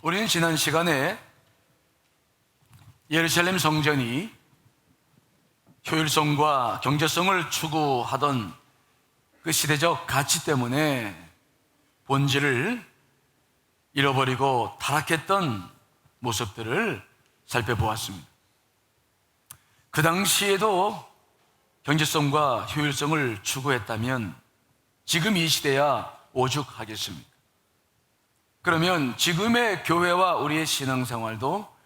우리는 지난 시간에 예루살렘 성전이 효율성과 경제성을 추구하던 그 시대적 가치 때문에 본질을 잃어버리고 타락했던 모습들을 살펴보았습니다. 그 당시에도 경제성과 효율성을 추구했다면 지금 이 시대야 오죽하겠습니까? 그러면 지금의 교회와 우리의 신앙생활도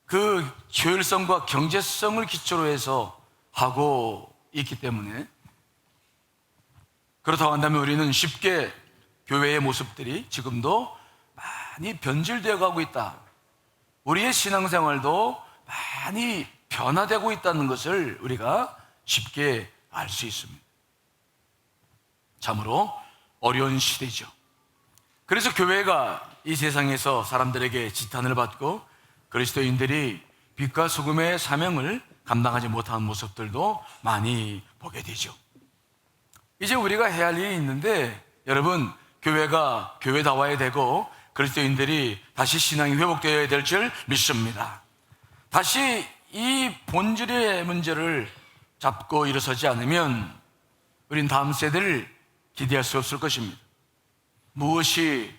그 효율성과 경제성을 기초로 해서 하고 있기 때문에, 그렇다고 한다면 우리는 쉽게 교회의 모습들이 지금도 많이 변질되어 가고 있다, 우리의 신앙생활도 많이 변화되고 있다는 것을 우리가 쉽게 알 수 있습니다. 참으로 어려운 시대죠. 그래서 교회가 이 세상에서 사람들에게 지탄을 받고 그리스도인들이 빛과 소금의 사명을 감당하지 못하는 모습들도 많이 보게 되죠. 이제 우리가 해야 할 일이 있는데, 여러분, 교회가 교회다워야 되고 그리스도인들이 다시 신앙이 회복되어야 될 줄 믿습니다. 다시 이 본질의 문제를 잡고 일어서지 않으면 우린 다음 세대를 기대할 수 없을 것입니다. 무엇이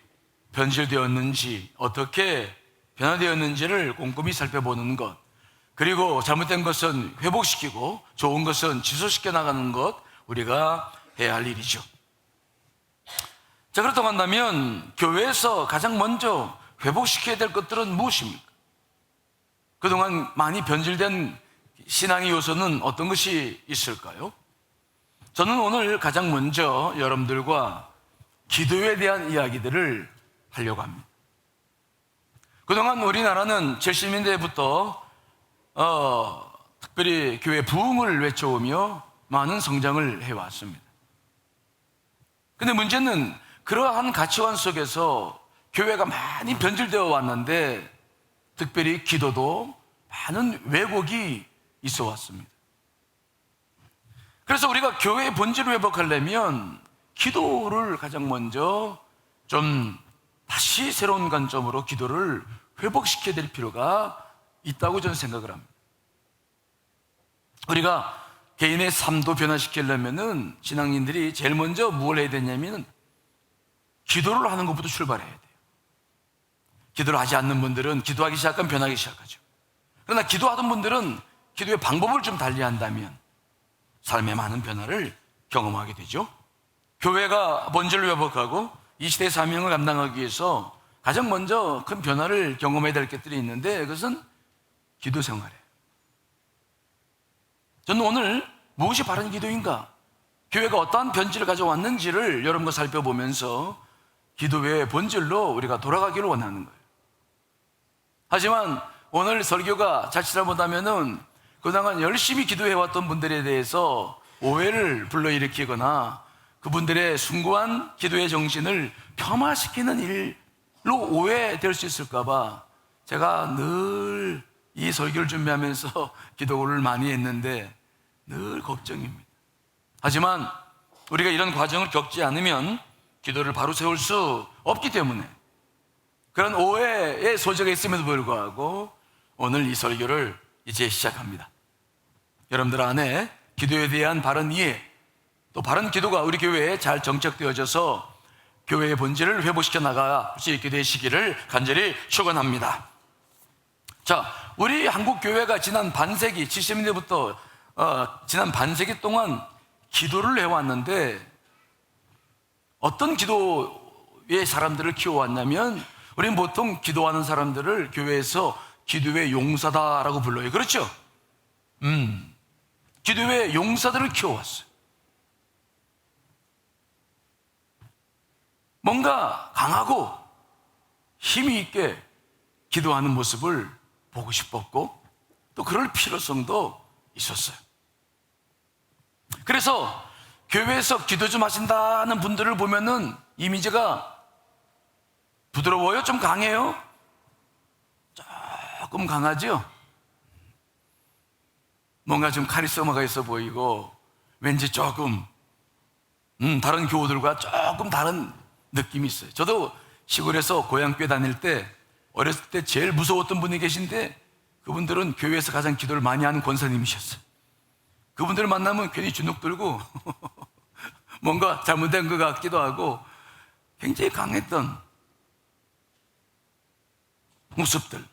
변질되었는지, 어떻게 변화되었는지를 꼼꼼히 살펴보는 것, 그리고 잘못된 것은 회복시키고 좋은 것은 지속시켜 나가는 것, 우리가 해야 할 일이죠. 자, 그렇다고 한다면 교회에서 가장 먼저 회복시켜야 될 것들은 무엇입니까? 그동안 많이 변질된 신앙의 요소는 어떤 것이 있을까요? 저는 오늘 가장 먼저 여러분들과 기도에 대한 이야기들을 하려고 합니다. 그동안 우리나라는 70년대부터 특별히 교회 부흥을 외쳐오며 많은 성장을 해왔습니다. 근데 문제는 그러한 가치관 속에서 교회가 많이 변질되어 왔는데, 특별히 기도도 많은 왜곡이 있어 왔습니다. 그래서 우리가 교회의 본질을 회복하려면 기도를 가장 먼저 좀 다시 새로운 관점으로 기도를 회복시켜야 될 필요가 있다고 저는 생각을 합니다. 우리가 개인의 삶도 변화시키려면은 신앙인들이 제일 먼저 뭘 해야 되냐면 기도를 하는 것부터 출발해야 돼요. 기도를 하지 않는 분들은 기도하기 시작하면 변하기 시작하죠. 그러나 기도하던 분들은 기도의 방법을 좀 달리한다면 삶의 많은 변화를 경험하게 되죠. 교회가 본질을 회복하고 이 시대의 사명을 감당하기 위해서 가장 먼저 큰 변화를 경험해야 될 것들이 있는데, 그것은 기도 생활이에요. 저는 오늘 무엇이 바른 기도인가, 교회가 어떠한 변질을 가져왔는지를 여러분과 살펴보면서 기도의 본질로 우리가 돌아가기를 원하는 거예요. 하지만 오늘 설교가 자칫 잘못하면은 그동안 열심히 기도해왔던 분들에 대해서 오해를 불러일으키거나 그분들의 숭고한 기도의 정신을 폄하시키는 일로 오해될 수 있을까봐 제가 늘 이 설교를 준비하면서 기도를 많이 했는데 늘 걱정입니다. 하지만 우리가 이런 과정을 겪지 않으면 기도를 바로 세울 수 없기 때문에 그런 오해의 소지가 있음에도 불구하고 오늘 이 설교를 이제 시작합니다. 여러분들 안에 기도에 대한 바른 이해, 또 바른 기도가 우리 교회에 잘 정착되어져서 교회의 본질을 회복시켜 나갈 수 있게 되시기를 간절히 축원합니다. 자, 우리 한국 교회가 지난 반세기 70년대부터 지난 반세기 동안 기도를 해왔는데, 어떤 기도의 사람들을 키워왔냐면 우리는 보통 기도하는 사람들을 교회에서 기도의 용사다라고 불러요. 그렇죠? 기도의 용사들을 키워왔어요. 뭔가 강하고 힘이 있게 기도하는 모습을 보고 싶었고 또 그럴 필요성도 있었어요. 그래서 교회에서 기도 좀 하신다는 분들을 보면은 이미지가 부드러워요? 좀 강해요? 조금 강하죠? 뭔가 좀 카리스마가 있어 보이고 왠지 조금 다른 교우들과 조금 다른 느낌이 있어요. 저도 시골에서 고향교회 다닐 때 어렸을 때 제일 무서웠던 분이 계신데 그분들은 교회에서 가장 기도를 많이 하는 권사님이셨어요. 그분들을 만나면 괜히 주눅 들고 뭔가 잘못된 것 같기도 하고 굉장히 강했던 모습들.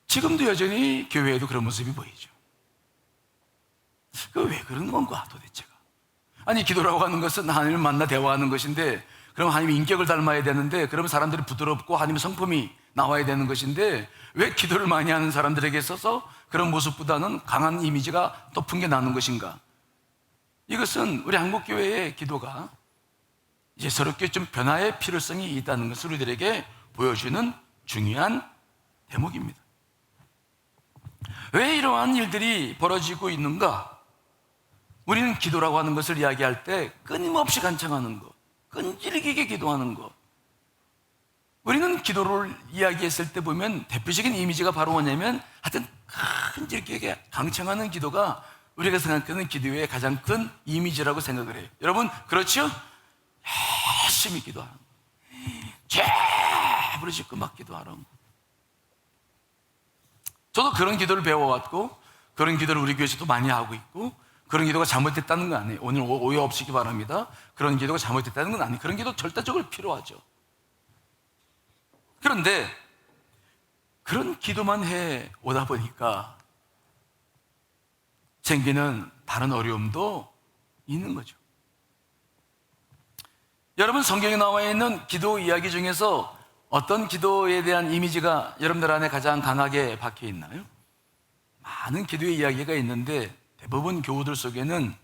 지금도 여전히 교회에도 그런 모습이 보이죠. 그 왜 그런 건가 도대체가? 아니, 기도라고 하는 것은 하나님을 만나 대화하는 것인데, 그럼 하나님의 인격을 닮아야 되는데, 그럼 사람들이 부드럽고 하나님의 성품이 나와야 되는 것인데, 왜 기도를 많이 하는 사람들에게 있어서 그런 모습보다는 강한 이미지가 또 풍겨나는 것인가? 이것은 우리 한국교회의 기도가 이제 새롭게 좀 변화의 필요성이 있다는 것을 우리들에게 보여주는 중요한 대목입니다. 왜 이러한 일들이 벌어지고 있는가? 우리는 기도라고 하는 것을 이야기할 때 끊임없이 간청하는 것, 끈질기게 기도하는 것. 우리는 기도를 이야기했을 때 보면 대표적인 이미지가 바로 뭐냐면 하여튼 끈질기게 강청하는 기도가 우리가 생각하는 기도의 가장 큰 이미지라고 생각을 해요. 여러분, 그렇죠? 열심히 기도하는 거, 부르짖고 막 기도하는 거. 저도 그런 기도를 배워왔고 그런 기도를 우리 교회에서도 많이 하고 있고, 그런 기도가 잘못됐다는 건 아니에요. 오늘 오해 없으시기 바랍니다. 그런 기도가 잘못됐다는 건 아니에요. 그런 기도 절대적으로 필요하죠. 그런데 그런 기도만 해 오다 보니까 생기는 다른 어려움도 있는 거죠. 여러분, 성경에 나와 있는 기도 이야기 중에서 어떤 기도에 대한 이미지가 여러분들 안에 가장 강하게 박혀 있나요? 많은 기도의 이야기가 있는데 대부분 교우들 속에는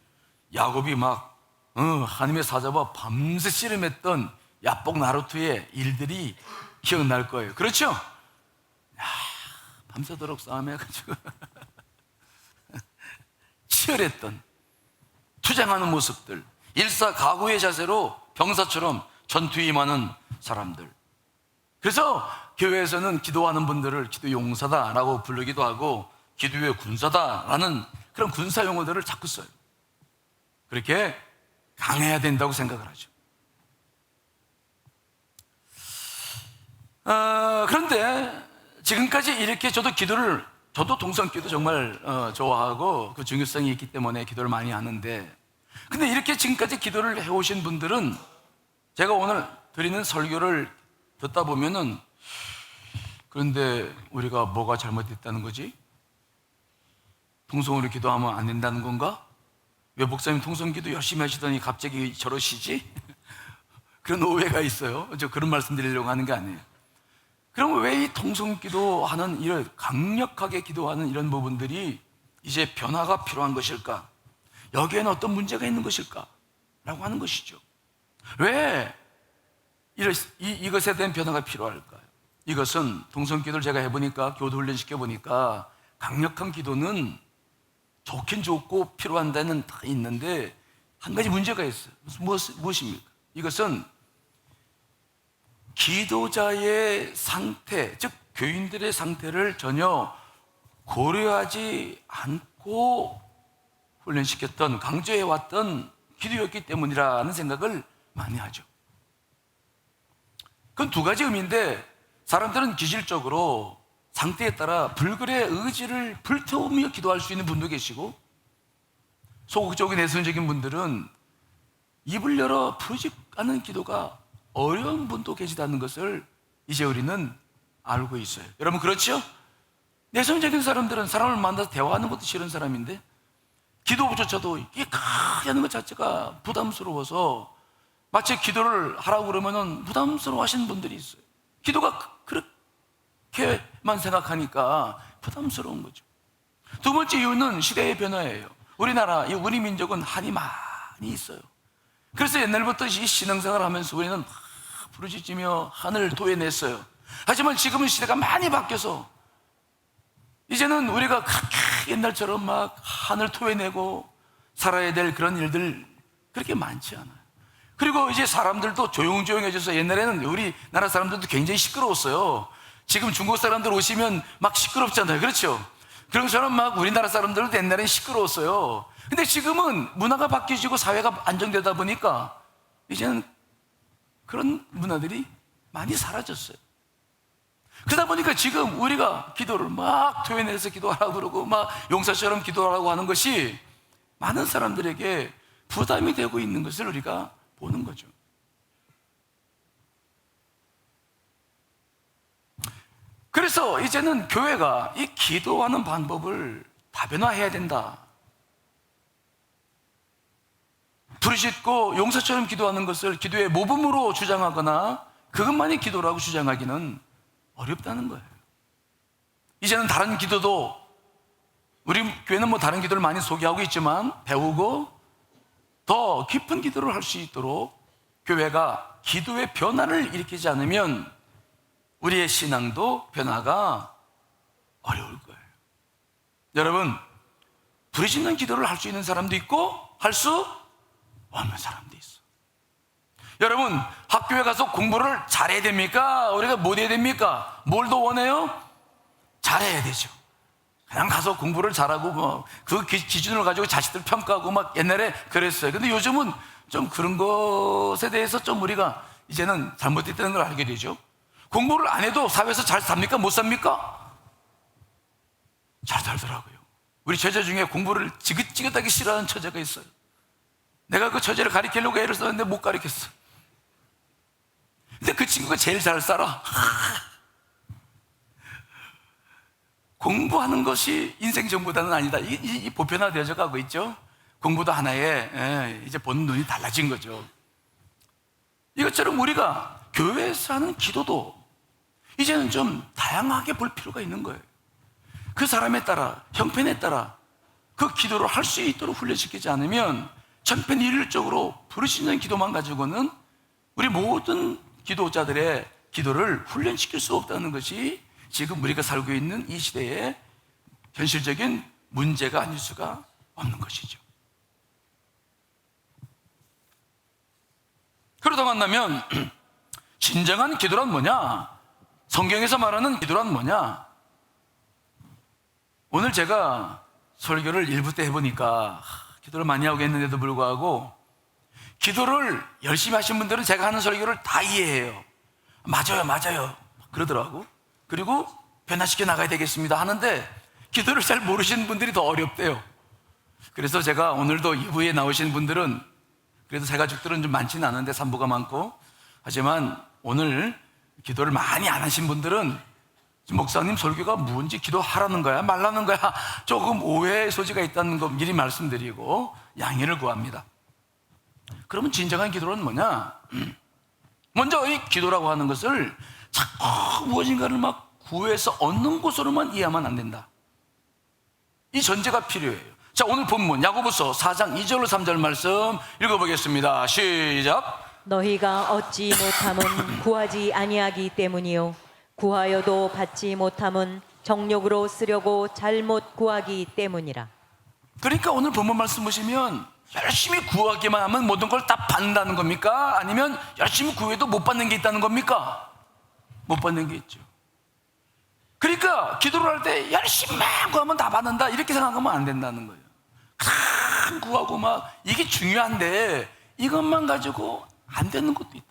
야곱이 막 하나님의 사자와 밤새 씨름했던 야복 나루토의 일들이 기억날 거예요. 그렇죠? 밤새도록 싸움해가지고 치열했던, 투쟁하는 모습들, 일사각오의 자세로 병사처럼 전투에 임하는 사람들. 그래서 교회에서는 기도하는 분들을 기도 용사다라고 부르기도 하고 기도의 군사다라는 그런 군사 용어들을 자꾸 써요. 그렇게 강해야 된다고 생각을 하죠. 그런데 지금까지 이렇게 저도 동성기도 정말 좋아하고 그 중요성이 있기 때문에 기도를 많이 하는데, 근데 이렇게 지금까지 기도를 해오신 분들은 제가 오늘 드리는 설교를 듣다 보면은, 그런데 우리가 뭐가 잘못됐다는 거지? 통성으로 기도하면 안 된다는 건가? 왜 목사님 통성기도 열심히 하시더니 갑자기 저러시지? 그런 오해가 있어요. 저 그런 말씀 드리려고 하는 게 아니에요. 그럼 왜 이 통성기도 하는, 이런 강력하게 기도하는 이런 부분들이 이제 변화가 필요한 것일까? 여기에는 어떤 문제가 있는 것일까? 라고 하는 것이죠. 왜 이것에 대한 변화가 필요할까요? 이것은 통성기도를 제가 해보니까, 교도 훈련 시켜보니까 강력한 기도는 좋긴 좋고 필요한 데는 다 있는데 한 가지 문제가 있어요. 무엇입니까? 이것은 기도자의 상태, 즉 교인들의 상태를 전혀 고려하지 않고 훈련시켰던, 강조해왔던 기도였기 때문이라는 생각을 많이 하죠. 그건 두 가지 의미인데, 사람들은 기질적으로 상태에 따라 불굴의 의지를 불태우며 기도할 수 있는 분도 계시고, 소극적인 내성적인 분들은 입을 열어 부르짖는 기도가 어려운 분도 계시다는 것을 이제 우리는 알고 있어요. 여러분, 그렇죠? 내성적인 사람들은 사람을 만나서 대화하는 것도 싫은 사람인데 기도조차도 이게 하는 것 자체가 부담스러워서 마치 기도를 하라고 그러면은 부담스러워 하시는 분들이 있어요. 기도가 그렇게만 생각하니까 부담스러운 거죠. 두 번째 이유는 시대의 변화예요. 우리 민족은 한이 많이 있어요. 그래서 옛날부터 이 신앙생활을 하면서 우리는 막 부르짖으며 하늘을 토해냈어요. 하지만 지금은 시대가 많이 바뀌어서 이제는 우리가 그렇게 옛날처럼 막 하늘 토해내고 살아야 될 그런 일들 그렇게 많지 않아요. 그리고 이제 사람들도 조용조용해져서, 옛날에는 우리나라 사람들도 굉장히 시끄러웠어요. 지금 중국 사람들 오시면 막 시끄럽잖아요. 그렇죠? 그런 것처럼 막 우리나라 사람들도 옛날엔 시끄러웠어요. 근데 지금은 문화가 바뀌어지고 사회가 안정되다 보니까 이제는 그런 문화들이 많이 사라졌어요. 그러다 보니까 지금 우리가 기도를 막 토해내서 기도하라고 그러고 막 용사처럼 기도하라고 하는 것이 많은 사람들에게 부담이 되고 있는 것을 우리가 보는 거죠. 그래서 이제는 교회가 이 기도하는 방법을 다변화해야 된다. 부르짖고 용사처럼 기도하는 것을 기도의 모범으로 주장하거나 그것만이 기도라고 주장하기는 어렵다는 거예요. 이제는 다른 기도도, 우리 교회는 뭐 다른 기도를 많이 소개하고 있지만 배우고 더 깊은 기도를 할 수 있도록 교회가 기도의 변화를 일으키지 않으면 우리의 신앙도 변화가 어려울 거예요. 여러분, 부르짖는 기도를 할 수 있는 사람도 있고 할 수 없는 사람도 있어. 여러분, 학교에 가서 공부를 잘해야 됩니까? 우리가 못해야 됩니까? 뭘 더 원해요? 잘해야 되죠. 그냥 가서 공부를 잘하고 뭐 그 기준을 가지고 자식들 평가하고 막 옛날에 그랬어요. 근데 요즘은 좀 그런 것에 대해서 좀 우리가 이제는 잘못됐다는 걸 알게 되죠. 공부를 안 해도 사회에서 잘 삽니까? 못 삽니까? 잘 살더라고요. 우리 처제 중에 공부를 지긋지긋하게 싫어하는 처제가 있어요. 내가 그 처제를 가르치려고 애를 썼는데 못 가르쳤어. 근데 그 친구가 제일 잘 살아. 공부하는 것이 인생 전부다는 아니다. 이 보편화되어져 가고 있죠. 공부도 하나의 이제 보는 눈이 달라진 거죠. 이것처럼 우리가 교회에서 하는 기도도 이제는 좀 다양하게 볼 필요가 있는 거예요. 그 사람에 따라, 형편에 따라 그 기도를 할 수 있도록 훈련시키지 않으면 천편일률적으로 부르짖는 기도만 가지고는 우리 모든 기도자들의 기도를 훈련시킬 수 없다는 것이 지금 우리가 살고 있는 이 시대의 현실적인 문제가 아닐 수가 없는 것이죠. 그러다 만나면 진정한 기도란 뭐냐? 성경에서 말하는 기도란 뭐냐? 오늘 제가 설교를 일부 때 해보니까 기도를 많이 하고 했는데도 불구하고 기도를 열심히 하신 분들은 제가 하는 설교를 다 이해해요. 맞아요 그러더라고. 그리고 변화시켜 나가야 되겠습니다 하는데 기도를 잘 모르시는 분들이 더 어렵대요. 그래서 제가 오늘도 2부에 나오신 분들은 그래도 새 가족들은 좀 많지는 않은데 3부가 많고, 하지만 오늘 기도를 많이 안 하신 분들은 목사님 설교가 뭔지 기도하라는 거야 말라는 거야 조금 오해의 소지가 있다는 거 미리 말씀드리고 양해를 구합니다. 그러면 진정한 기도는 뭐냐? 먼저 이 기도라고 하는 것을 자꾸 무엇인가를 막 구해서 얻는 것으로만 이해하면 안 된다. 이 전제가 필요해요. 자, 오늘 본문 야고보서 4장 2절 3절 말씀 읽어보겠습니다. 시작. 너희가 얻지 못함은 구하지 아니하기 때문이요 구하여도 받지 못함은 정욕으로 쓰려고 잘못 구하기 때문이라. 그러니까 오늘 본문 말씀 보시면 열심히 구하기만 하면 모든 걸 다 받는다는 겁니까? 아니면 열심히 구해도 못 받는 게 있다는 겁니까? 못 받는 게 있죠. 그러니까 기도를 할 때 열심히만 구하면 다 받는다 이렇게 생각하면 안 된다는 거예요. 큰 구하고 막 이게 중요한데 이것만 가지고 안 되는 것도 있다.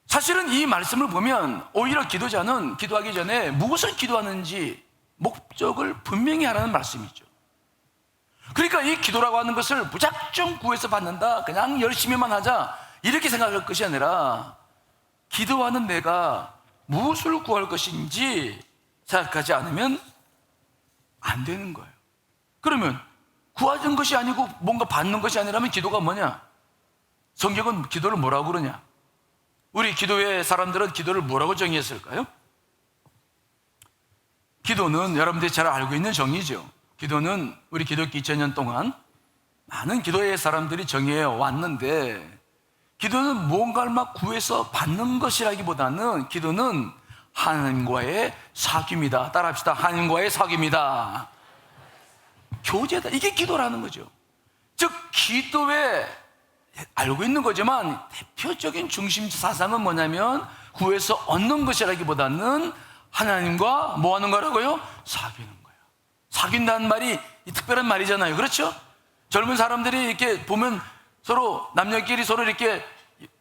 사실은 이 말씀을 보면 오히려 기도자는 기도하기 전에 무엇을 기도하는지 목적을 분명히 하라는 말씀이죠. 그러니까 이 기도라고 하는 것을 무작정 구해서 받는다, 그냥 열심히만 하자 이렇게 생각할 것이 아니라 기도하는 내가 무엇을 구할 것인지 생각하지 않으면 안 되는 거예요. 그러면 구하는 것이 아니고 뭔가 받는 것이 아니라면 기도가 뭐냐? 성경은 기도를 뭐라고 그러냐? 우리 기도의 사람들은 기도를 뭐라고 정의했을까요? 기도는 여러분들이 잘 알고 있는 정의죠. 기도는 우리 기독교 2000년 동안 많은 기도의 사람들이 정의해 왔는데, 기도는 뭔가를 막 구해서 받는 것이라기보다는 기도는 하나님과의 사귐이다. 따라합시다. 하나님과의 사귐이다. 교제다. 이게 기도라는 거죠. 즉 기도의 알고 있는 거지만 대표적인 중심 사상은 뭐냐면 구해서 얻는 것이라기보다는 하나님과 뭐 하는 거라고요? 사귀는 거예요. 사귄다는 말이 특별한 말이잖아요. 그렇죠? 젊은 사람들이 이렇게 보면 서로 남녀끼리 서로 이렇게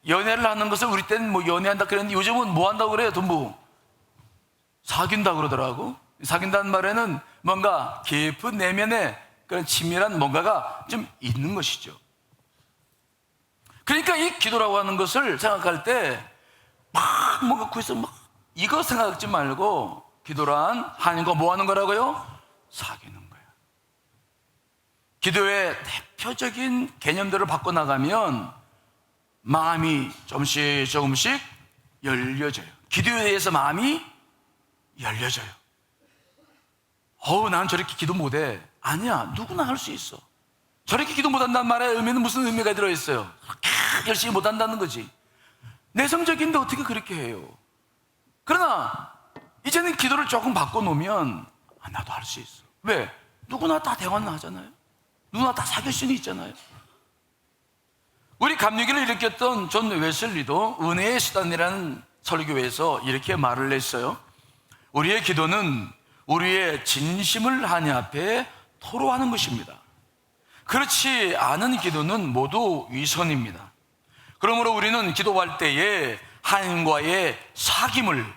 연애를 하는 것을 우리 때는 뭐 연애한다 그랬는데 요즘은 뭐 한다고 그래요? 전부 사귄다 그러더라고. 사귄다는 말에는 뭔가 깊은 내면의 그런 치밀한 뭔가가 좀 있는 것이죠. 그러니까 이 기도라고 하는 것을 생각할 때 막 뭔가 구해서 막 이거 생각하지 말고 기도란 하나님과 뭐 하는 거라고요? 사귀는 거예요. 기도의 대표적인 개념들을 바꿔나가면 마음이 조금씩 열려져요. 기도에 대해서 마음이 열려져요. 난 저렇게 기도 못해. 아니야, 누구나 할 수 있어. 저렇게 기도 못한다는 말에 의미는 무슨 의미가 들어있어요? 열심히 못한다는 거지. 내성적인데 어떻게 그렇게 해요? 그러나 이제는 기도를 조금 바꿔놓으면 나도 할 수 있어. 왜? 누구나 다 대화는 하잖아요. 누구나 다 사귈 수는 있잖아요. 우리 감리교를 일으켰던 존 웨슬리도 은혜의 수단이라는 설교에서 이렇게 말을 했어요. 우리의 기도는 우리의 진심을 하나님 앞에 토로하는 것입니다. 그렇지 않은 기도는 모두 위선입니다. 그러므로 우리는 기도할 때에 하나님과의 사귐을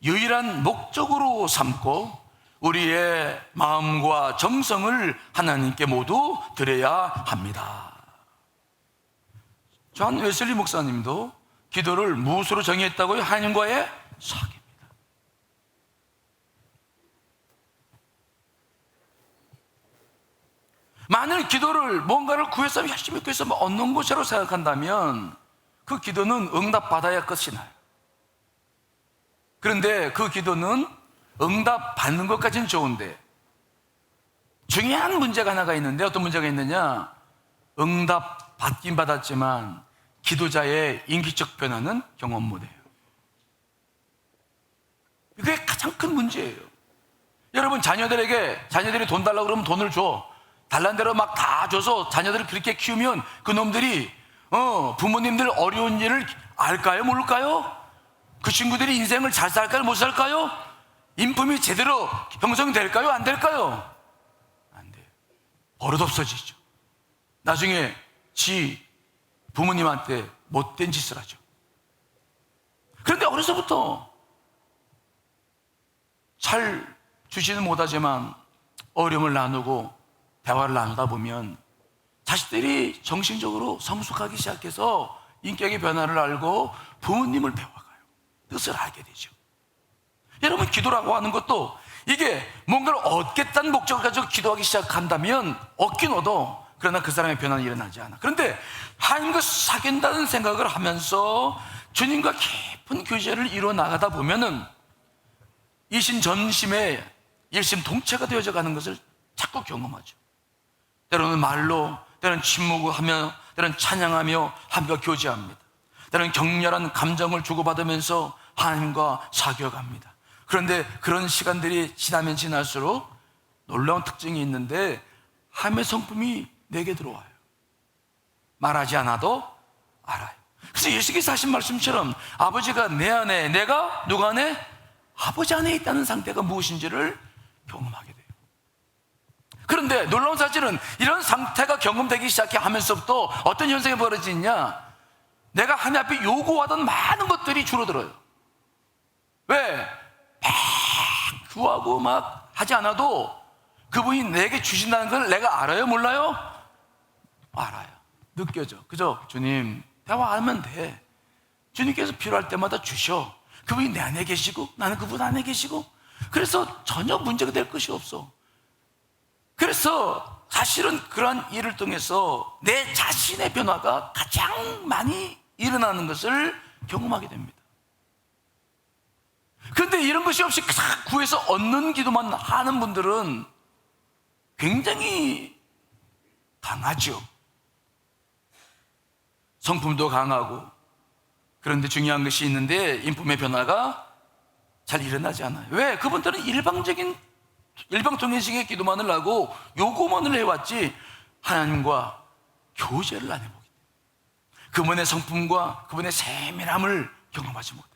유일한 목적으로 삼고 우리의 마음과 정성을 하나님께 모두 드려야 합니다. 존 웨슬리 목사님도 기도를 무엇으로 정의했다고요? 하나님과의 사귐입니다. 만일 기도를 뭔가를 구해서 열심히 구해서 얻는 것이라고 생각한다면 그 기도는 응답받아야 할 것이 나요. 그런데 그 기도는 응답 받는 것까지는 좋은데 중요한 문제가 하나가 있는데 어떤 문제가 있느냐? 응답 받긴 받았지만 기도자의 인기적 변화는 경험 못해요. 이게 가장 큰 문제예요. 여러분 자녀들이 돈 달라고 그러면 돈을 줘. 달란 대로 막 다 줘서 자녀들을 그렇게 키우면 그 놈들이 부모님들 어려운 일을 알까요? 모를까요? 그 친구들이 인생을 잘 살까요? 못 살까요? 인품이 제대로 형성될까요? 안 될까요? 안 돼요. 버릇 없어지죠. 나중에 지 부모님한테 못된 짓을 하죠. 그런데 어려서부터 잘 주지는 못하지만 어려움을 나누고 대화를 나누다 보면 자식들이 정신적으로 성숙하기 시작해서 인격의 변화를 알고 부모님을 배워가요. 뜻을 알게 되죠. 여러분, 기도라고 하는 것도 이게 뭔가를 얻겠다는 목적을 가지고 기도하기 시작한다면 얻긴 얻어. 그러나 그 사람의 변화는 일어나지 않아. 그런데 하나님과 사귄다는 생각을 하면서 주님과 깊은 교제를 이루어 나가다 보면은 이심전심의 일심동체가 되어져 가는 것을 자꾸 경험하죠. 때로는 말로, 때로는 침묵하며, 때로는 찬양하며 하나님과 교제합니다. 때로는 격렬한 감정을 주고받으면서 하나님과 사귀어갑니다. 그런데 그런 시간들이 지나면 지날수록 놀라운 특징이 있는데 하나님의 성품이 내게 들어와요. 말하지 않아도 알아요. 그래서 예수께서 하신 말씀처럼 아버지가 내 안에, 내가 누가 안에? 아버지 안에 있다는 상태가 무엇인지를 경험하게 돼요. 그런데 놀라운 사실은 이런 상태가 경험되기 시작하면서부터 어떤 현상이 벌어지냐? 내가 하나님 앞에 요구하던 많은 것들이 줄어들어요. 왜? 막 구하고 막 하지 않아도 그분이 내게 주신다는 걸 내가 알아요? 몰라요? 알아요. 느껴져. 그죠? 주님, 대화하면 돼. 주님께서 필요할 때마다 주셔. 그분이 내 안에 계시고 나는 그분 안에 계시고, 그래서 전혀 문제가 될 것이 없어. 그래서 사실은 그러한 일을 통해서 내 자신의 변화가 가장 많이 일어나는 것을 경험하게 됩니다. 그런데 이런 것이 없이 구해서 얻는 기도만 하는 분들은 굉장히 강하죠. 성품도 강하고. 그런데 중요한 것이 있는데 인품의 변화가 잘 일어나지 않아요. 왜? 그분들은 일방통행식의 기도만을 하고 요구만을 해왔지 하나님과 교제를 안 해보기 때문에 그분의 성품과 그분의 세밀함을 경험하지 못해요.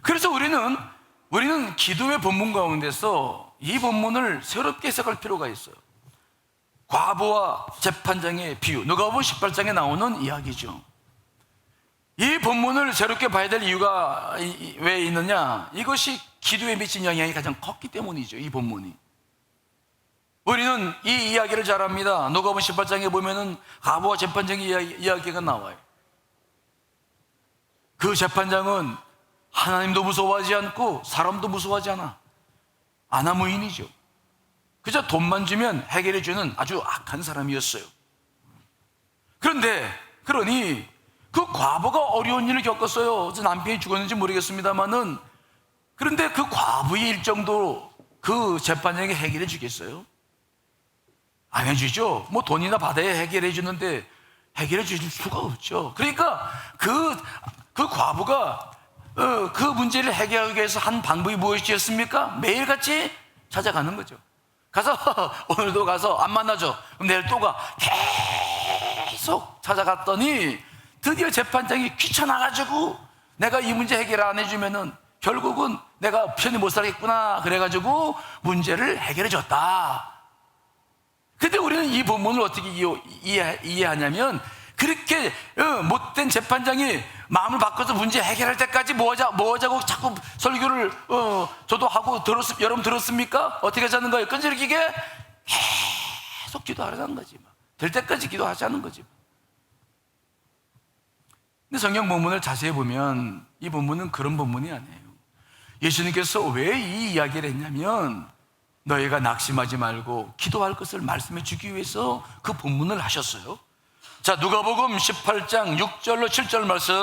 그래서 우리는 기도의 본문 가운데서 이 본문을 새롭게 해석할 필요가 있어요. 과부와 재판장의 비유, 누가복음 18장에 나오는 이야기죠. 이 본문을 새롭게 봐야 될 이유가 왜 있느냐? 이것이 기도에 미친 영향이 가장 컸기 때문이죠. 이 본문이. 우리는 이 이야기를 잘 압니다. 누가복음 18장에 보면은 과부와 재판장의 이야기가 나와요. 그 재판장은 하나님도 무서워하지 않고 사람도 무서워하지 않아. 아나무인이죠. 그저 돈만 주면 해결해 주는 아주 악한 사람이었어요. 그러니 그 과부가 어려운 일을 겪었어요. 남편이 죽었는지 모르겠습니다만은, 그런데 그 과부의 일정도 그 재판장에게 해결해 주겠어요? 안 해주죠. 뭐 돈이나 받아야 해결해 주는데 해결해 주실 수가 없죠. 그러니까 그 과부가 그 문제를 해결하기 위해서 한 방법이 무엇이었습니까? 매일같이 찾아가는 거죠. 가서 오늘도 가서 안 만나죠. 그럼 내일 또 가. 계속 찾아갔더니 드디어 재판장이 귀찮아가지고 내가 이 문제 해결 안 해주면은 결국은 내가 편히 못 살겠구나 그래가지고 문제를 해결해 줬다. 근데 우리는 이 본문을 어떻게 이해하냐면, 그렇게 못된 재판장이 마음을 바꿔서 문제 해결할 때까지 뭐 하자고 자꾸 설교를 저도 하고 여러분 들었습니까? 어떻게 하자는 거예요? 끈질기게 계속 기도하자는 거지. 될 때까지 기도하자는 거지. 근데 성경 본문을 자세히 보면 이 본문은 그런 본문이 아니에요. 예수님께서 왜 이 이야기를 했냐면, 너희가 낙심하지 말고 기도할 것을 말씀해 주기 위해서 그 본문을 하셨어요. 자, 누가복음 18장 6절로 7절 말씀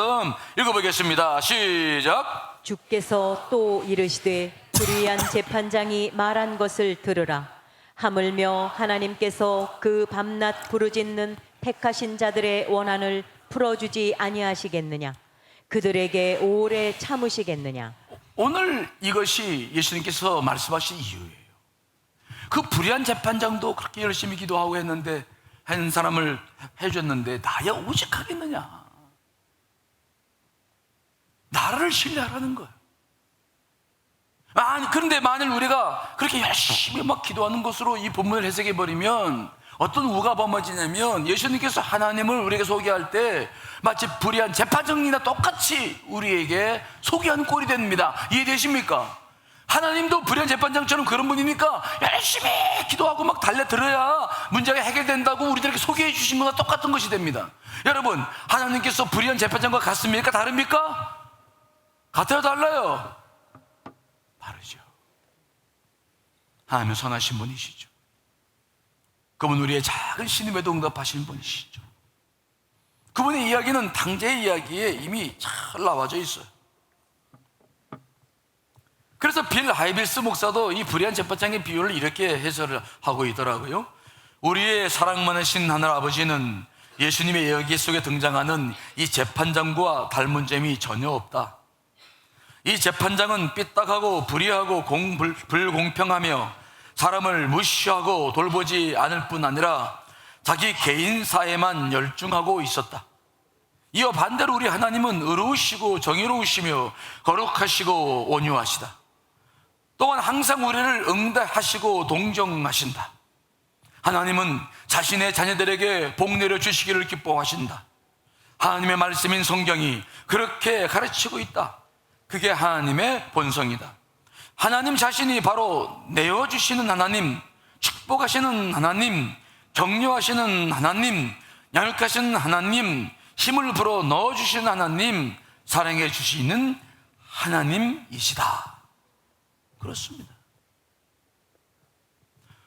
읽어보겠습니다. 시작. 주께서 또 이르시되 불의한 재판장이 말한 것을 들으라. 하물며 하나님께서 그 밤낮 부르짖는 택하신 자들의 원한을 풀어주지 아니하시겠느냐? 그들에게 오래 참으시겠느냐? 오늘 이것이 예수님께서 말씀하신 이유예요. 그 불의한 재판장도 그렇게 열심히 기도하고 했는데, 한 사람을 해줬는데 나야 오직하겠느냐? 나를 신뢰하라는 거예요. 그런데 만일 우리가 그렇게 열심히 막 기도하는 것으로 이 본문을 해석해버리면 어떤 우가 범어지냐면, 예수님께서 하나님을 우리에게 소개할 때 마치 불의한 재판장이나 똑같이 우리에게 소개하는 꼴이 됩니다. 이해되십니까? 하나님도 불의한 재판장처럼 그런 분이니까 열심히 기도하고 막 달려들어야 문제가 해결된다고 우리들에게 소개해 주신 거나 똑같은 것이 됩니다. 여러분, 하나님께서 불의한 재판장과 같습니까? 다릅니까? 같아요? 달라요? 다르죠. 하나님은 선하신 분이시죠. 그분 우리의 작은 신음에도 응답하시는 분이시죠. 그분의 이야기는 당대의 이야기에 이미 잘 나와져 있어요. 그래서 빌 하이빌스 목사도 이 불의한 재판장의 비유를 이렇게 해설을 하고 있더라고요. 우리의 사랑 많으신 하늘 아버지는 예수님의 이야기 속에 등장하는 이 재판장과 닮은 점이 전혀 없다. 이 재판장은 삐딱하고 불의하고 불공평하며 사람을 무시하고 돌보지 않을 뿐 아니라 자기 개인사에만 열중하고 있었다. 이어 반대로 우리 하나님은 의로우시고 정의로우시며 거룩하시고 온유하시다. 또한 항상 우리를 응대하시고 동정하신다. 하나님은 자신의 자녀들에게 복 내려주시기를 기뻐하신다. 하나님의 말씀인 성경이 그렇게 가르치고 있다. 그게 하나님의 본성이다. 하나님 자신이 바로 내어주시는 하나님, 축복하시는 하나님, 격려하시는 하나님, 양육하시는 하나님, 힘을 불어 넣어주시는 하나님, 사랑해 주시는 하나님이시다. 그렇습니다.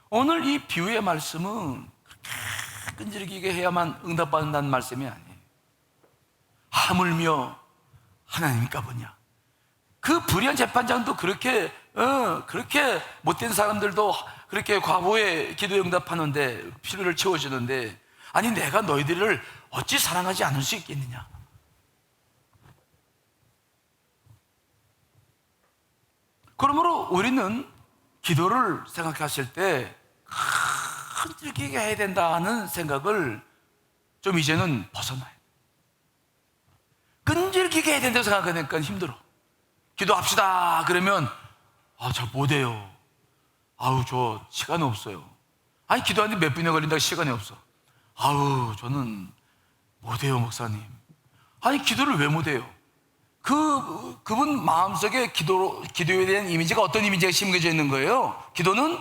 오늘 이 비유의 말씀은 그렇게 끈질기게 해야만 응답받는다는 말씀이 아니에요. 하물며 하나님과 뭐냐? 그 불의한 재판장도 그렇게 못된 사람들도 그렇게 과부의 기도에 응답하는데, 필요를 채워주는데, 아니 내가 너희들을 어찌 사랑하지 않을 수 있겠느냐? 그러므로 우리는 기도를 생각하실 때 끈질기게 해야 된다는 생각을 좀 이제는 벗어나요. 끈질기게 해야 된다고 생각하니까 힘들어. 기도합시다 그러면 잘 못해요. 아우, 저 시간이 없어요. 아니, 기도하는데 몇 분이나 걸린다고 시간이 없어. 아우, 저는 못해요, 목사님. 아니, 기도를 왜 못해요? 그분 마음속에 기도에 대한 이미지가 어떤 이미지가 심겨져 있는 거예요? 기도는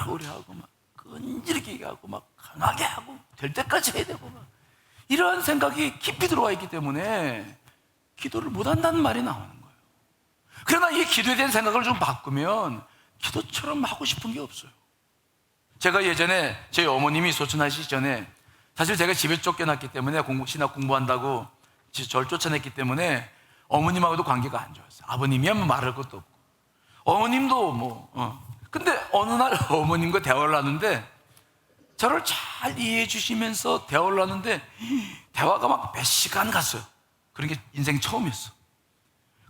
오래 하고 막 끈질기게 하고 막 강하게 하고 될 때까지 해야 되고 막 이러한 생각이 깊이 들어와 있기 때문에 기도를 못한다는 말이 나오는 거예요. 그러나 이 기도에 대한 생각을 좀 바꾸면 기도처럼 하고 싶은 게 없어요. 제가 예전에 저희 어머님이 소천하시기 전에 사실 제가 집에 쫓겨났기 때문에 신학 공부한다고 저를 쫓아냈기 때문에 어머님하고도 관계가 안 좋았어요. 아버님이 하면 말할 것도 없고 어머님도 근데 어느 날 어머님과 대화를 하는데 저를 잘 이해해 주시면서 대화를 하는데 대화가 막 몇 시간 갔어요. 그런 게 인생 처음이었어.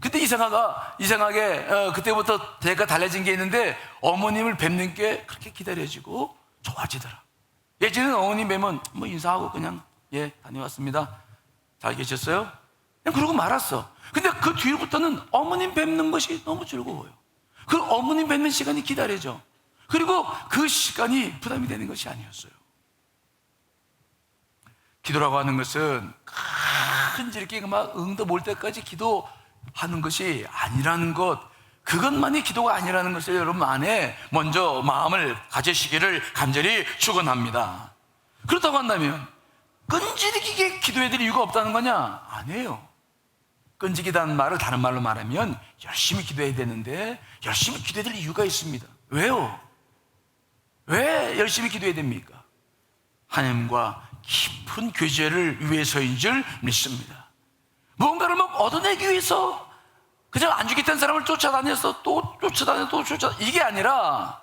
근데 이상하게 그때부터 제가 달라진 게 있는데 어머님을 뵙는 게 그렇게 기다려지고 좋아지더라. 예전에는 어머님 뵈면 뭐 인사하고 그냥 예 다녀왔습니다. 잘 계셨어요? 그냥 그러고 말았어. 근데 그 뒤로부터는 어머님 뵙는 것이 너무 즐거워요. 그 어머님 뵙는 시간이 기다려져. 그리고 그 시간이 부담이 되는 것이 아니었어요. 기도라고 하는 것은 끈질기게 막 응답 올 때까지 기도하는 것이 아니라는 것, 그것만이 기도가 아니라는 것을 여러분 안에 먼저 마음을 가지시기를 간절히 축원합니다. 그렇다고 한다면 끈질기게 기도해야 될 이유가 없다는 거냐? 아니에요. 끈질기다는 말을 다른 말로 말하면 열심히 기도해야 되는데 열심히 기도해야 될 이유가 있습니다. 왜요? 왜 열심히 기도해야 됩니까? 하나님과 깊은 교제를 위해서인 줄 믿습니다. 무언가를 막 얻어내기 위해서 그냥 안 주겠다는 사람을 쫓아다녀서 또 쫓아다녀 이게 아니라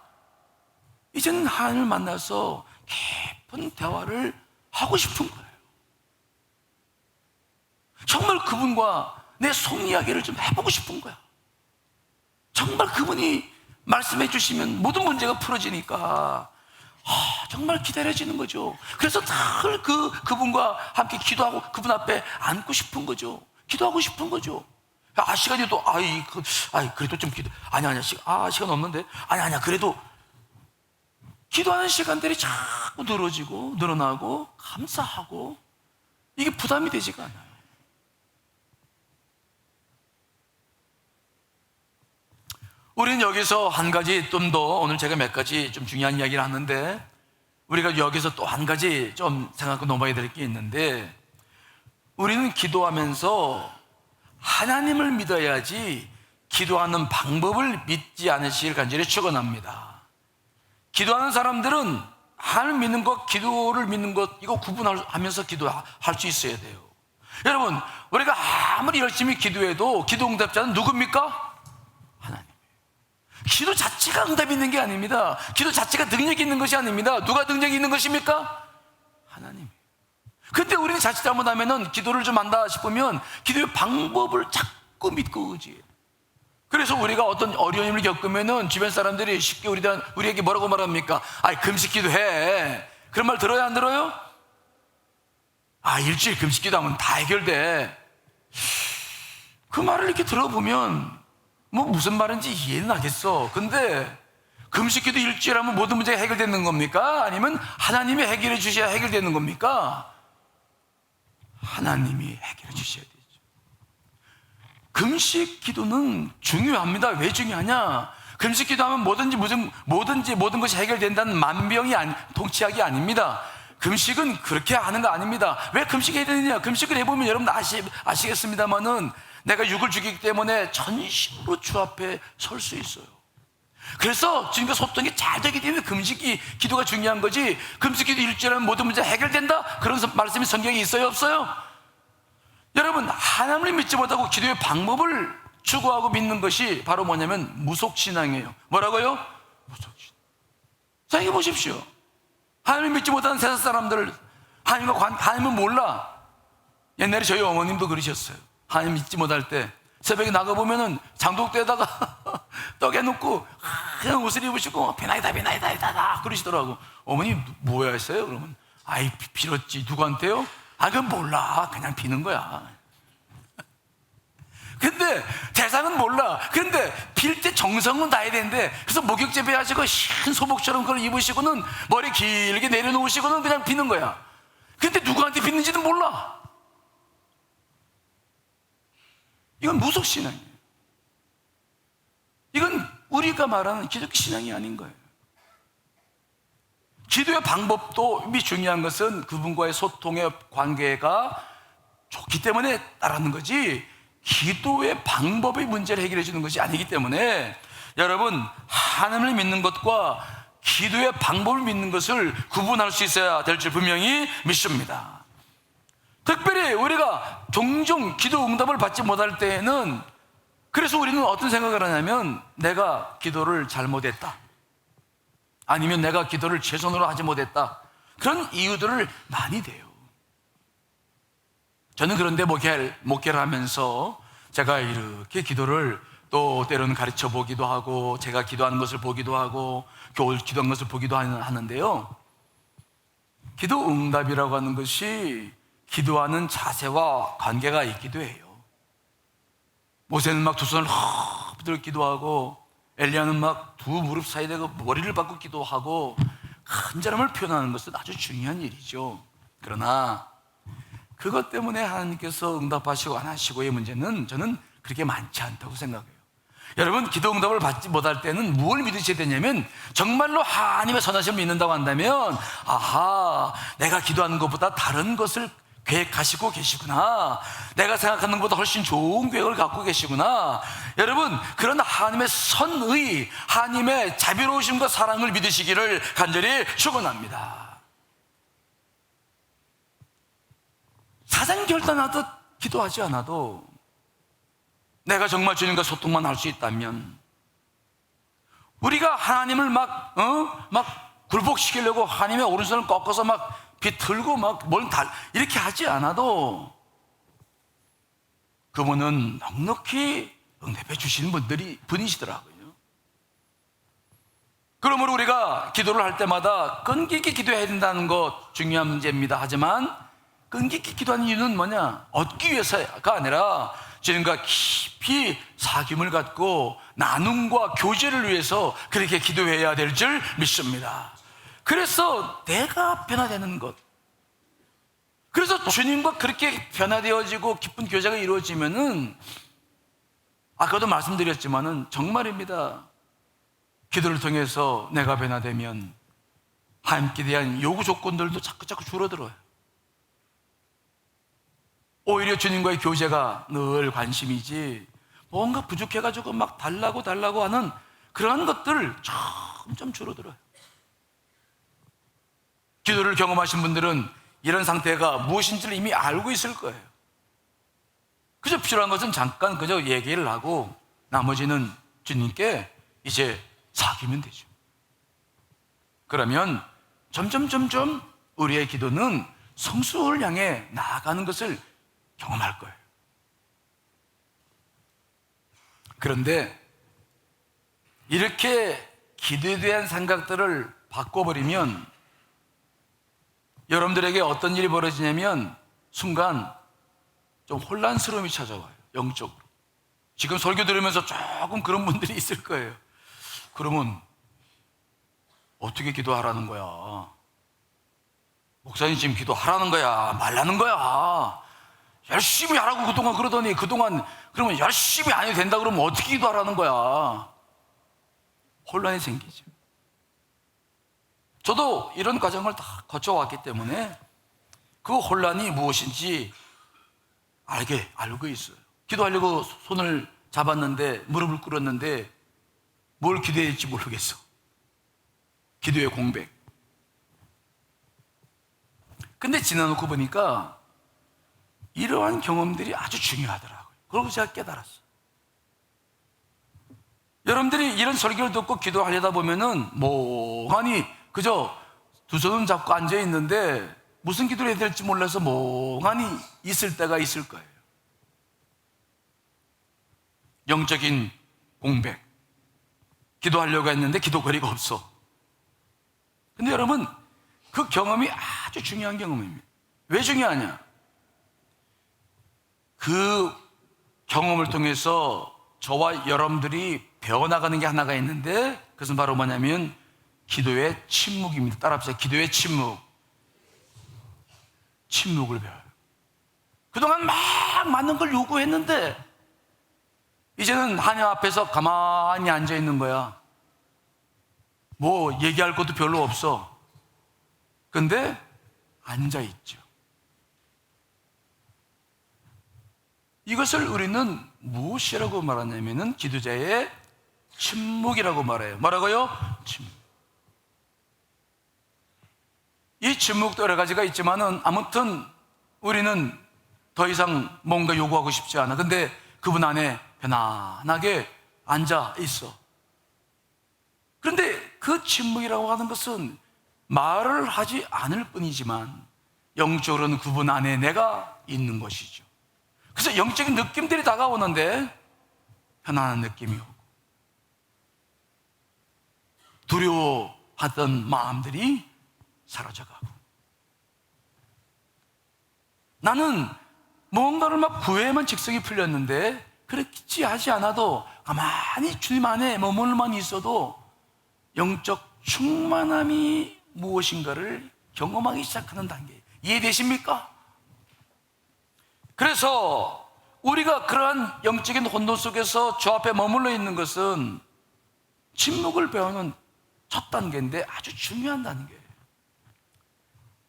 이제는 하나님을 만나서 깊은 대화를 하고 싶은 거예요. 정말 그분과 내 속 이야기를 좀 해보고 싶은 거야. 정말 그분이 말씀해 주시면 모든 문제가 풀어지니까 정말 기다려지는 거죠. 그래서 늘 그분과 함께 기도하고 그분 앞에 앉고 싶은 거죠. 기도하고 싶은 거죠. 시간이 또 그래도 좀 시간 없는데 아니야 그래도 기도하는 시간들이 자꾸 늘어지고 늘어나고 감사하고 이게 부담이 되지가 않아요. 우리는 여기서 한 가지 좀 더 오늘 제가 몇 가지 좀 중요한 이야기를 하는데 우리가 여기서 또 한 가지 좀 생각하고 넘어가야 될 게 있는데 우리는 기도하면서 하나님을 믿어야지 기도하는 방법을 믿지 않으시길 간절히 축원합니다. 기도하는 사람들은 하나님을 믿는 것, 기도를 믿는 것 이거 구분하면서 기도할 수 있어야 돼요. 여러분 우리가 아무리 열심히 기도해도 기도 응답자는 누굽니까? 하나님. 기도 자체가 응답이 있는 게 아닙니다. 기도 자체가 능력이 있는 것이 아닙니다. 누가 능력이 있는 것입니까? 하나님. 근데 우리는 자칫 잘못하면은 기도를 좀 한다 싶으면 기도의 방법을 자꾸 믿고 의지해요. 그래서 우리가 어떤 어려움을 겪으면은 주변 사람들이 쉽게 우리에게 뭐라고 말합니까? 금식 기도해. 그런 말 들어요, 안 들어요? 일주일 금식 기도하면 다 해결돼. 그 말을 이렇게 들어보면 뭐 무슨 말인지 이해는 하겠어. 근데 금식 기도 일주일 하면 모든 문제가 해결되는 겁니까? 아니면 하나님이 해결해 주셔야 해결되는 겁니까? 하나님이 해결해 주셔야 되죠. 금식 기도는 중요합니다. 왜 중요하냐? 금식 기도하면 모든 것이 해결된다는 통치약이 아닙니다. 금식은 그렇게 하는 거 아닙니다. 왜 금식해야 되느냐? 금식을 해보면 여러분 아시겠습니다만은 내가 육을 죽이기 때문에 전심으로 주 앞에 설 수 있어요. 그래서 주님과 소통이 잘 되기 때문에 기도가 중요한 거지. 금식 기도 일주일하면 모든 문제 해결된다? 그런 말씀이 성경에 있어요, 없어요? 여러분 하나님을 믿지 못하고 기도의 방법을 추구하고 믿는 것이 바로 뭐냐면 무속신앙이에요. 뭐라고요? 무속신앙. 생각해 보십시오. 하나님을 믿지 못하는 세상 사람들 하나님을 몰라. 옛날에 저희 어머님도 그러셨어요. 하나님 믿지 못할 때 새벽에 나가보면은 장독대에다가 떡에 놓고 그냥 옷을 입으시고 비나이다 그러시더라고. 어머니 뭐야 했어요? 그러면 빌었지. 누구한테요? 그건 몰라. 그냥 비는 거야. 근데 대상은 몰라. 근데 빌 때 정성은 다해야 되는데, 그래서 목욕 재배하시고 흰 소복처럼 그걸 입으시고는 머리 길게 내려놓으시고는 그냥 비는 거야. 근데 누구한테 빗는지는 몰라. 이건 무속신앙이에요. 이건 우리가 말하는 기독교 신앙이 아닌 거예요. 기도의 방법도 중요한 것은 그분과의 소통의 관계가 좋기 때문에 따르는 거지, 기도의 방법의 문제를 해결해 주는 것이 아니기 때문에, 여러분, 하나님을 믿는 것과 기도의 방법을 믿는 것을 구분할 수 있어야 될 줄 분명히 믿습니다. 특별히 우리가 종종 기도 응답을 받지 못할 때에는, 그래서 우리는 어떤 생각을 하냐면, 내가 기도를 잘못했다, 아니면 내가 기도를 최선으로 하지 못했다, 그런 이유들을 많이 대요. 저는 그런데 목회를 하면서 제가 이렇게 기도를 또 때로는 가르쳐 보기도 하고, 제가 기도하는 것을 보기도 하고, 교회 기도하는 것을 보기도 하는데요, 기도 응답이라고 하는 것이 기도하는 자세와 관계가 있기도 해요. 모세는 막 두 손을 붙들고 기도하고, 엘리야는 막 두 무릎 사이에 대고 머리를 박고 기도하고, 간절함을 표현하는 것은 아주 중요한 일이죠. 그러나 그것 때문에 하나님께서 응답하시고 안 하시고의 문제는 저는 그렇게 많지 않다고 생각해요. 여러분, 기도 응답을 받지 못할 때는 무엇을 믿으셔야 되냐면, 정말로 하나님의 선하심을 믿는다고 한다면, 아하, 내가 기도하는 것보다 다른 것을 계획하시고 계시구나, 내가 생각하는 것보다 훨씬 좋은 계획을 갖고 계시구나. 여러분, 그런 하나님의 선의, 하나님의 자비로우심과 사랑을 믿으시기를 간절히 축원합니다. 사전 결단하듯 기도하지 않아도 내가 정말 주님과 소통만 할 수 있다면, 우리가 하나님을 막 굴복시키려고 하나님의 오른손을 꺾어서 막 비틀고 막 이렇게 하지 않아도 그분은 넉넉히 응답해 주시는 분이시더라고요. 그러므로 우리가 기도를 할 때마다 끈기 있게 기도해야 된다는 것 중요한 문제입니다. 하지만 끈기 있게 기도하는 이유는 뭐냐? 얻기 위해서가 아니라 주님과 깊이 사귐을 갖고 나눔과 교제를 위해서 그렇게 기도해야 될 줄 믿습니다. 그래서 내가 변화되는 것, 그래서 주님과 그렇게 변화되어지고 깊은 교제가 이루어지면은, 아까도 말씀드렸지만은 정말입니다, 기도를 통해서 내가 변화되면 하나님께 대한 요구 조건들도 자꾸 줄어들어요. 오히려 주님과의 교제가 늘 관심이지, 뭔가 부족해가지고 막 달라고 하는 그런 것들 점점 줄어들어요. 기도를 경험하신 분들은 이런 상태가 무엇인지를 이미 알고 있을 거예요. 그저 필요한 것은 잠깐 그저 얘기를 하고 나머지는 주님께 이제 사귀면 되죠. 그러면 점점 우리의 기도는 성수를 향해 나아가는 것을 경험할 거예요. 그런데 이렇게 기도에 대한 생각들을 바꿔버리면 여러분들에게 어떤 일이 벌어지냐면, 순간 좀 혼란스러움이 찾아와요. 영적으로. 지금 설교 들으면서 조금 그런 분들이 있을 거예요. 그러면 어떻게 기도하라는 거야? 목사님 지금 기도하라는 거야? 말라는 거야? 열심히 하라고 그동안 그러더니, 그러면 열심히 안 해도 된다 그러면 어떻게 기도하라는 거야? 혼란이 생기죠. 저도 이런 과정을 다 거쳐왔기 때문에 그 혼란이 무엇인지 알고 있어요. 기도하려고 손을 잡았는데, 무릎을 꿇었는데 뭘 기도해야 할지 모르겠어. 기도의 공백. 근데 지나놓고 보니까 이러한 경험들이 아주 중요하더라고요. 그러고 제가 깨달았어요. 여러분들이 이런 설교를 듣고 기도하려다 보면은 멍하니 그저 두 손을 잡고 앉아있는데 무슨 기도를 해야 될지 몰라서 멍하니 있을 때가 있을 거예요. 영적인 공백. 기도하려고 했는데 기도거리가 없어. 근데 여러분, 그 경험이 아주 중요한 경험입니다. 왜 중요하냐? 그 경험을 통해서 저와 여러분들이 배워나가는 게 하나가 있는데, 그것은 바로 뭐냐면 기도의 침묵입니다. 따라합시다. 기도의 침묵. 침묵을 배워요. 그동안 막 많은 걸 요구했는데 이제는 하나님 앞에서 가만히 앉아 있는 거야. 뭐 얘기할 것도 별로 없어. 근데 앉아 있죠. 이것을 우리는 무엇이라고 말하냐면은 기도자의 침묵이라고 말해요. 뭐라고요? 침묵. 이 침묵도 여러 가지가 있지만은 아무튼 우리는 더 이상 뭔가 요구하고 싶지 않아. 근데 그분 안에 편안하게 앉아 있어. 그런데 그 침묵이라고 하는 것은 말을 하지 않을 뿐이지만 영적으로는 그분 안에 내가 있는 것이죠. 그래서 영적인 느낌들이 다가오는데 편안한 느낌이 오고, 두려워하던 마음들이 사라져가고, 나는 뭔가를 막 구해야만 직성이 풀렸는데 그렇지 하지 않아도 가만히 주님 안에 머물만 있어도 영적 충만함이 무엇인가를 경험하기 시작하는 단계. 이해되십니까? 그래서 우리가 그러한 영적인 혼돈 속에서 저 앞에 머물러 있는 것은 침묵을 배우는 첫 단계인데 아주 중요한 단계예요.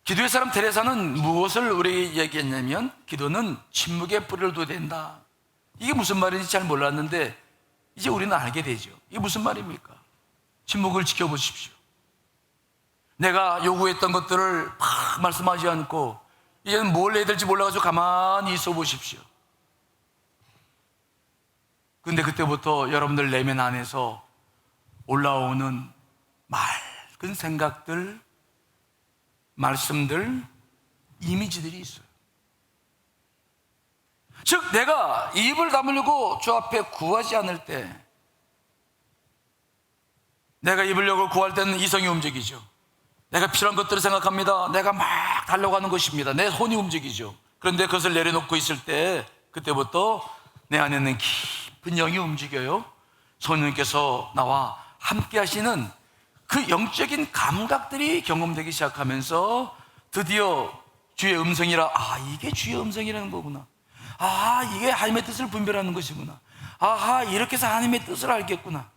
기도의 사람 데레사는 무엇을 우리에게 얘기했냐면 기도는 침묵에 뿌리를 둬야 된다. 이게 무슨 말인지 잘 몰랐는데 이제 우리는 알게 되죠. 이게 무슨 말입니까? 침묵을 지켜보십시오. 내가 요구했던 것들을 막 말씀하지 않고 이제는 뭘 해야 될지 몰라가지고 가만히 있어 보십시오. 근데 그때부터 여러분들 내면 안에서 올라오는 맑은 생각들, 말씀들, 이미지들이 있어요. 즉 내가 입을 다물고 주 앞에 구하지 않을 때, 내가 입을 열고 구할 때는 이성이 움직이죠. 내가 필요한 것들을 생각합니다. 내가 막 달려가는 것입니다. 내 손이 움직이죠. 그런데 그것을 내려놓고 있을 때 그때부터 내 안에 있는 깊은 영이 움직여요. 성령님께서 나와 함께 하시는 그 영적인 감각들이 경험되기 시작하면서 드디어 주의 음성이라, 이게 주의 음성이라는 거구나. 이게 하나님의 뜻을 분별하는 것이구나. 이렇게 해서 하나님의 뜻을 알겠구나.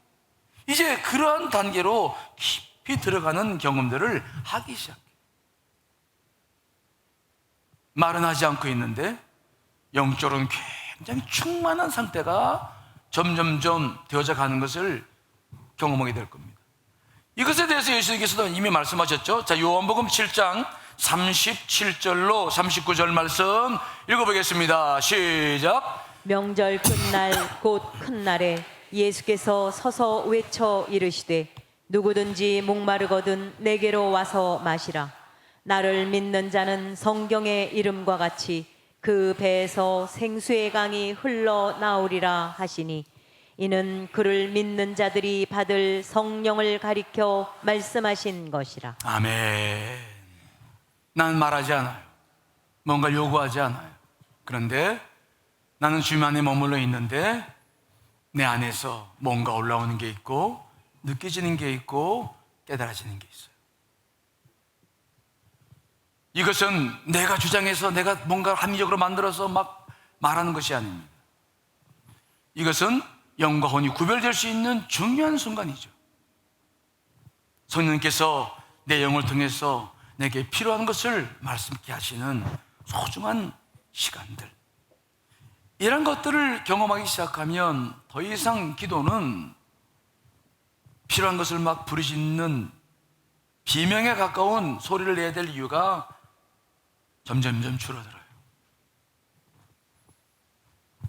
이제 그러한 단계로 깊이 들어가는 경험들을 하기 시작해. 말은 하지 않고 있는데 영적으로는 굉장히 충만한 상태가 점점점 되어져 가는 것을 경험하게 될 겁니다. 이것에 대해서 예수님께서도 이미 말씀하셨죠. 자, 요한복음 7장 37절로 39절 말씀 읽어보겠습니다. 시작. 명절 끝날 곧 큰 날에 예수께서 서서 외쳐 이르시되 누구든지 목마르거든 내게로 와서 마시라. 나를 믿는 자는 성경의 이름과 같이 그 배에서 생수의 강이 흘러나오리라 하시니, 이는 그를 믿는 자들이 받을 성령을 가리켜 말씀하신 것이라. 아멘. 나는 말하지 않아요. 뭔가 요구하지 않아요. 그런데 나는 주님 안에 머물러 있는데 내 안에서 뭔가 올라오는 게 있고 느껴지는 게 있고 깨달아지는 게 있어요. 이것은 내가 주장해서 내가 뭔가 합리적으로 만들어서 막 말하는 것이 아닙니다. 이것은 영과 혼이 구별될 수 있는 중요한 순간이죠. 성령님께서 내 영을 통해서 내게 필요한 것을 말씀케 하시는 소중한 시간들, 이런 것들을 경험하기 시작하면 더 이상 기도는 필요한 것을 막 부르짖는 비명에 가까운 소리를 내야 될 이유가 점점점 줄어들어요.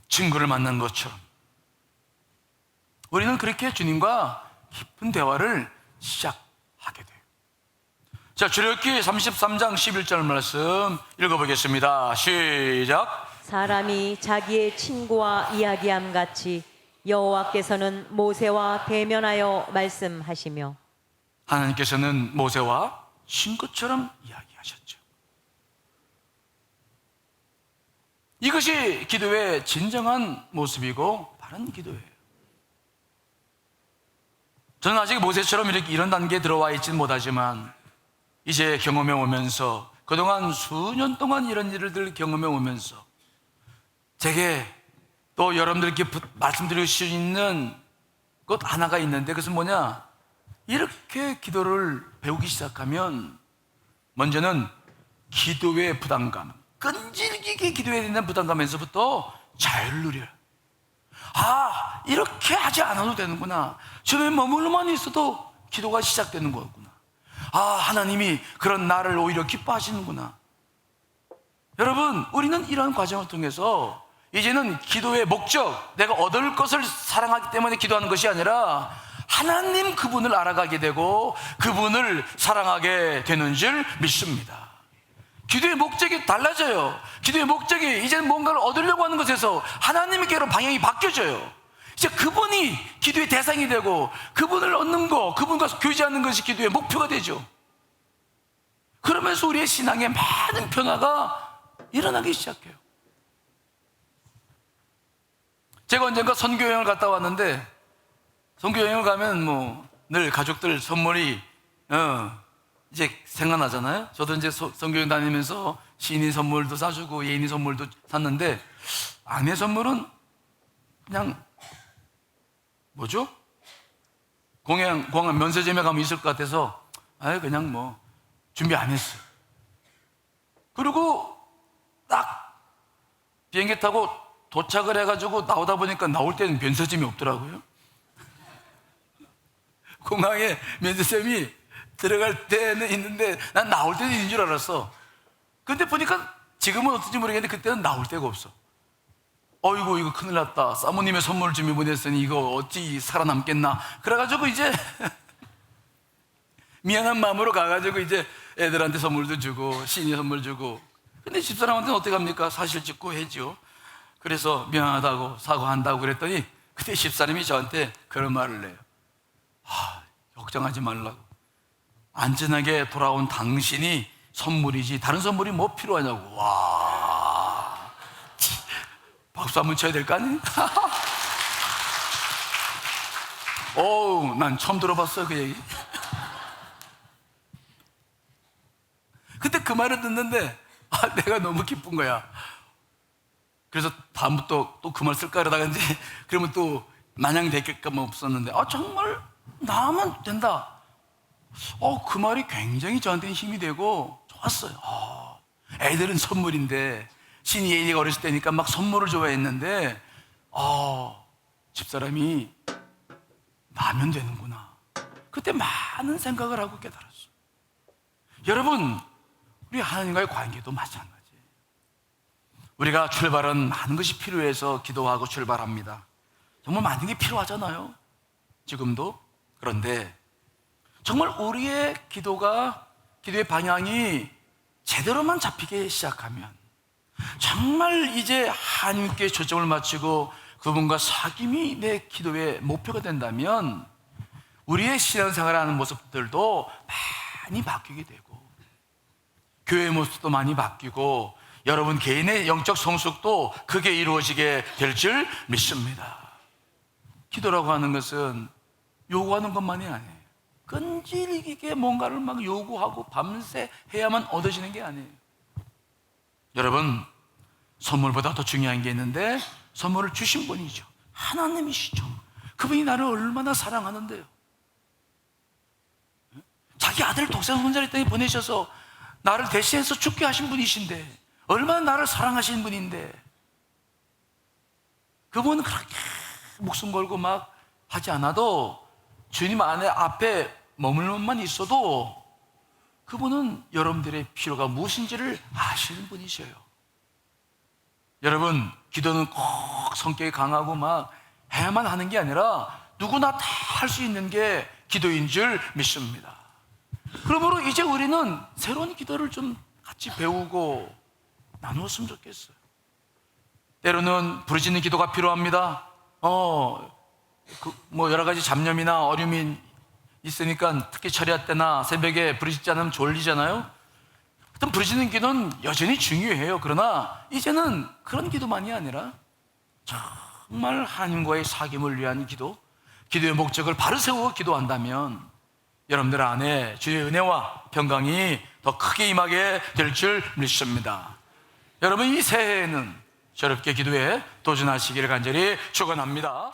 친구를 만난 것처럼 우리는 그렇게 주님과 깊은 대화를 시작하게 돼요. 자, 출애굽기 33장 11절 말씀 읽어보겠습니다. 시작. 사람이 자기의 친구와 이야기함 같이 여호와께서는 모세와 대면하여 말씀하시며, 하나님께서는 모세와 친구처럼 이야기하셨죠. 이것이 기도의 진정한 모습이고 바른 기도예요. 저는 아직 모세처럼 이렇게 이런 단계에 들어와 있지는 못하지만 이제 경험해 오면서 그동안 수년 동안 이런 일을 경험해 오면서 제게 또 여러분들께 말씀드릴 수 있는 것 하나가 있는데 그것은 뭐냐? 이렇게 기도를 배우기 시작하면 먼저는 기도의 부담감, 끈질기게 기도해야 된다는 부담감에서부터 자유를 누려요. 아, 이렇게 하지 않아도 되는구나. 주변에 머물러만 있어도 기도가 시작되는 거구나. 아, 하나님이 그런 나를 오히려 기뻐하시는구나. 여러분, 우리는 이러한 과정을 통해서 이제는 기도의 목적, 내가 얻을 것을 사랑하기 때문에 기도하는 것이 아니라 하나님 그분을 알아가게 되고 그분을 사랑하게 되는 줄 믿습니다. 기도의 목적이 달라져요. 기도의 목적이 이제는 뭔가를 얻으려고 하는 것에서 하나님께로 방향이 바뀌어져요. 이제 그분이 기도의 대상이 되고 그분을 얻는 거, 그분과 교제하는 것이 기도의 목표가 되죠. 그러면서 우리의 신앙에 많은 변화가 일어나기 시작해요. 제가 언젠가 선교여행을 갔다 왔는데 선교여행을 가면 뭐 늘 가족들 선물이 이제 생각나잖아요. 저도 이제 선교여행 다니면서 시인이 선물도 사주고 예인이 선물도 샀는데 아내 선물은 그냥 뭐죠? 공항 면세점에 가면 있을 것 같아서 그냥 뭐 준비 안 했어요. 그리고 딱 비행기 타고 도착을 해가지고 나오다 보니까 나올 때는 면세점이 없더라고요. 공항에 면세점이 들어갈 때는 있는데 난 나올 때는 있는 줄 알았어. 근데 보니까 지금은 어떤지 모르겠는데 그때는 나올 데가 없어. 어이구, 이거 큰일 났다. 사모님의 선물을 준비 보냈으니 이거 어찌 살아남겠나. 그래가지고 이제 미안한 마음으로 가가지고 이제 애들한테 선물도 주고 시인이 선물 주고. 근데 집사람한테는 어떻게 합니까? 사실 짓고 해죠. 그래서 미안하다고 사과한다고 그랬더니 그때 집사람이 저한테 그런 말을 해요. 걱정하지 말라고. 안전하게 돌아온 당신이 선물이지 다른 선물이 뭐 필요하냐고. 와, 박수 한번 쳐야 될 거 아니에요? 어우, 난 처음 들어봤어요, 그 얘기. 근데 그 말을 듣는데 내가 너무 기쁜 거야. 그래서 다음부터 또 그 말 쓸까 그러다가 이제 그러면 또 마냥 될까 없었는데 정말 나만 된다. 그 말이 굉장히 저한테는 힘이 되고 좋았어요. 애들은 선물인데 신이 예인이가 어렸을 때니까 막 선물을 좋아했는데 집사람이 나면 되는구나. 그때 많은 생각을 하고 깨달았어요. 여러분, 우리 하나님과의 관계도 마찬가지예요. 우리가 출발은 많은 것이 필요해서 기도하고 출발합니다. 정말 많은 게 필요하잖아요, 지금도. 그런데 정말 우리의 기도의 방향이 제대로만 잡히기 시작하면, 정말 이제 하나님께 초점을 맞추고 그분과 사귐이 내 기도의 목표가 된다면 우리의 신앙생활하는 모습들도 많이 바뀌게 되고 교회의 모습도 많이 바뀌고 여러분 개인의 영적 성숙도 크게 이루어지게 될 줄 믿습니다. 기도라고 하는 것은 요구하는 것만이 아니에요. 끈질기게 뭔가를 막 요구하고 밤새 해야만 얻어지는 게 아니에요. 여러분, 선물보다 더 중요한 게 있는데 선물을 주신 분이죠. 하나님이시죠. 그분이 나를 얼마나 사랑하는데요. 자기 아들 독생 손자를 땅에 보내셔서 나를 대신해서 죽게 하신 분이신데, 얼마나 나를 사랑하시는 분인데, 그분은 그렇게 목숨 걸고 막 하지 않아도 주님 안에 앞에 머물만 있어도 그분은 여러분들의 필요가 무엇인지를 아시는 분이셔요. 여러분, 기도는 꼭 성격이 강하고 막 해야만 하는 게 아니라 누구나 다 할 수 있는 게 기도인 줄 믿습니다. 그러므로 이제 우리는 새로운 기도를 좀 같이 배우고 나누었으면 좋겠어요. 때로는 부르짖는 기도가 필요합니다. 여러 가지 잡념이나 어려움이 있으니까 특히 철야 때나 새벽에 부르짖지 않으면 졸리잖아요. 어떤 부르짖는 기도는 여전히 중요해요. 그러나 이제는 그런 기도만이 아니라 정말 하나님과의 사귐을 위한 기도, 기도의 목적을 바로 세우고 기도한다면 여러분들 안에 주의 은혜와 평강이 더 크게 임하게 될 줄 믿습니다. 여러분, 이 새해에는 저렇게 기도에 도전하시기를 간절히 축원합니다.